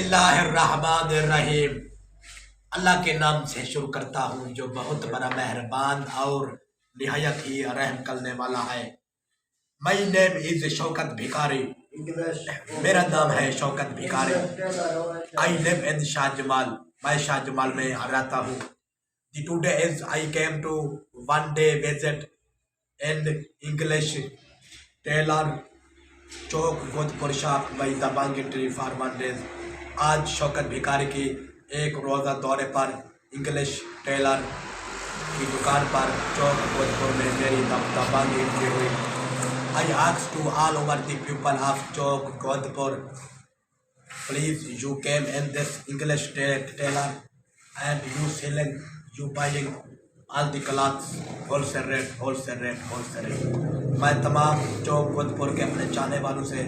बिस्मिल्लाहिर्रहमानिर्रहीम। अल्लाह के नाम से शुरू करता हूँ जो बहुत बड़ा मेहरबान और निहायत ही रहम करने वाला है। माई नेम इज शौकत भिखारी। मेरा नाम है शौकत भिखारी। I live in Shahjamal. मैं शाहजमाल में रहता हूँ। Today is I came to one day visit in English tailor Chowk Godpur Shah by dabang entry for one days. आज शौकत भिखारी की एक रोज़ा दौरे पर इंग्लिश टेलर की दुकान पर चौक गोदपुर में मेरी दबांग एंट्री हुई। I ask to all over the people of Chowk Godpur, please you came in this English tailor and you selling you buying all the clothes wholesale rate wholesale rate wholesale rate. मैं तमाम चौक गोदपुर के अपने चाहने वालों से,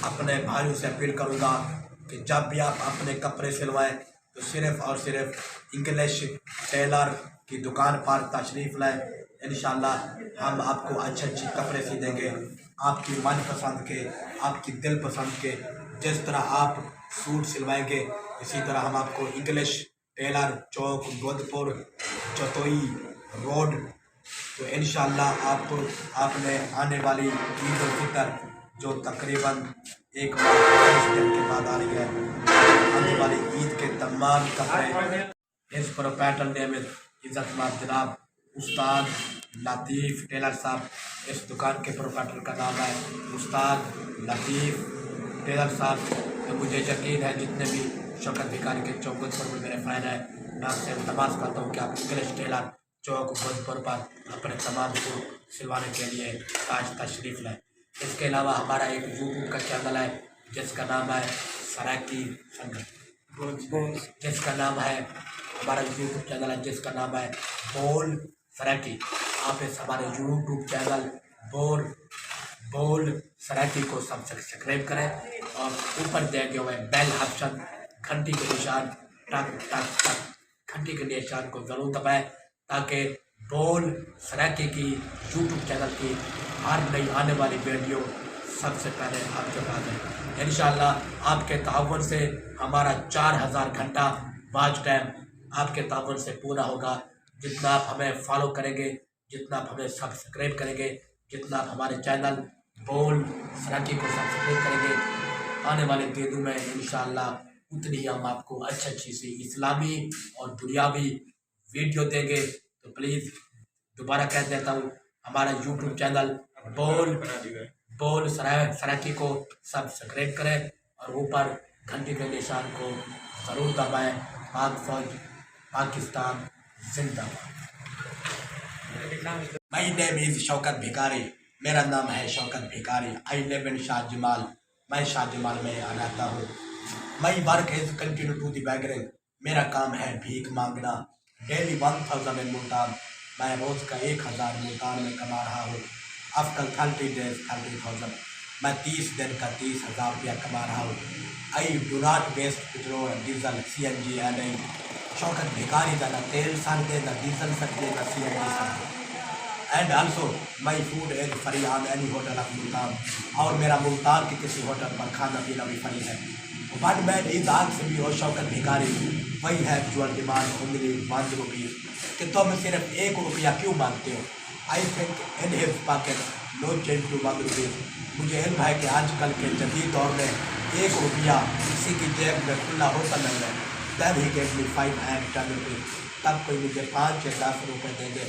अपने भाइयों से अपील करूंगा कि जब भी आप अपने कपड़े सिलवाएं तो सिर्फ़ और सिर्फ इंग्लिश टेलर की दुकान पर तशरीफ़ लाएं। इंशाल्लाह हम आपको अच्छे कपड़े सी देंगे, आपकी मनपसंद के, आपकी दिल पसंद के। जिस तरह आप सूट सिलवाएंगे इसी तरह हम आपको English tailor Chowk Godpur चतोई road. तो इंशाल्लाह आपने आने वाली ईद उल फितर जो तकरीबन एक माह 10 दिन के बाद आ रही है, आने वाली ईद के तमाम कपड़े इस प्रोपराइटर नेम इज़्ज़तमाब जनाब उस्ताद लतीफ़ टेलर साहब। इस दुकान के प्रोपराइटर का नाम है उस्ताद लतीफ़ टेलर साहब। तो मुझे यकीन है जितने भी शौकत भिखारी के चौक गोदपुर में मेरे फ़ैन हैं, मैं आपसे तमाश करता हूँ कि आप इंग्लिश टेलर चौक गोदपुर पर अपने तमाम सूट सिलवाने के लिए आज तशरीफ़ लाएँ। इसके अलावा हमारा एक यूट्यूब का चैनल है जिसका नाम है सराकी संगत, जिसका नाम है हमारा यूट्यूब चैनल है जिसका नाम है बोल सराकी। आप इस हमारे यूट्यूब चैनल बोल सराकी को सब्सक्राइब करें और ऊपर दिए गए हुए बेल ऑप्शन घंटी के निशान टक टक टक घंटी के निशान को ज़रूर दबाएं ताकि बोल सराकी की यूट्यूब चैनल की हर नई आने वाली वीडियो सबसे पहले आपके पास है। इंशाल्लाह आपके ताउन से हमारा 4000 घंटा वॉच टाइम आपके ताउन से पूरा होगा। जितना आप हमें फॉलो करेंगे, जितना आप हमें सब्सक्राइब करेंगे, जितना आप हमारे चैनल बोल सराकी को सब्सक्राइब करेंगे, आने वाले दिनों में इंशाल्लाह उतनी ही हम आपको अच्छी सी इस्लामी और दुनियावी वीडियो देंगे। तो प्लीज़ दोबारा कह देता हूँ, हमारा यूट्यूब चैनल बोल सराकी को सब्सक्राइब करें और ऊपर घंटी के निशान को ज़रूर दबाएं। पाक फौज पाकिस्तान जिंदाबाद। माई नेम इज़ शौकत भिखारी। मेरा नाम है शौकत भिखारी। I live in Shahjamal. मैं शाहजमाल में रहता हूँ। My work is continue to the begging. मेरा काम है भीख मांगना। Daily 1000 in Multan. मैं रोज़ का 1000 मुल्तान में कमा रहा हूँ। After 30 days 30,000। मैं 30 दिन का 30,000 रुपया कमा रहा हूँ। I do not waste petrol diesel CNG and Shaukat भिखारी ना तेल सड़ते ना डीजल सड़ते ना CNG सड़ते। And also my food is free on any hotel of Multan. और मेरा मुल्तान के किसी होटल पर खाना पीना भी फ्री है। One man is asked me ओ शौकत भिखारी वही है योर डिमांड ओनली 1 रुपीज़, कि तुम सिर्फ 1 रुपया क्यों मांगते हो। I think in his pocket no change to 1 rupees. मुझे इल्म है कि आजकल के जदीद दौर में 1 रुपया किसी की जेब में खुला होता नहीं है। Then he gave me 5 and 10 rupees. तब कोई मुझे 5 या 10 रुपये देंगे।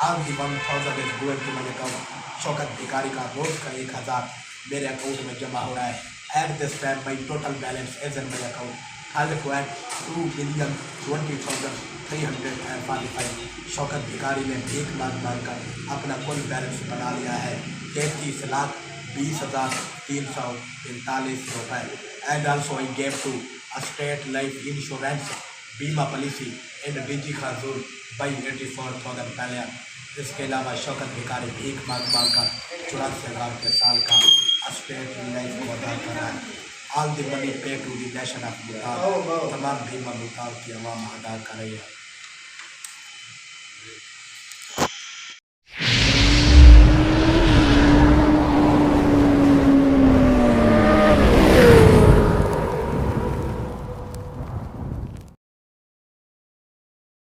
आज the 1000 is going to my account. Shaukat भिखारी का रोज़ का 1000 मेरे अकाउंट में जमा हो रहा है। At this time my total balance is in my account 2,20,345। Shaukat भिखारी ने भीख मांग कर अपना कुल बैलेंस बना लिया है 33,20,345 रुपये। And also I gave to a state life insurance बीमा पॉलिसी इन DG खाजूर बाई 84,000 पहले। इसके अलावा शौकत भिखारी भीख मांग कर 84,000 के साल का स्टेट लाइफ को अदा कर रहा है। All the money pay to the nation of Multan. तमाम बीमा मुल्तान की अवाम अदा कर रही है।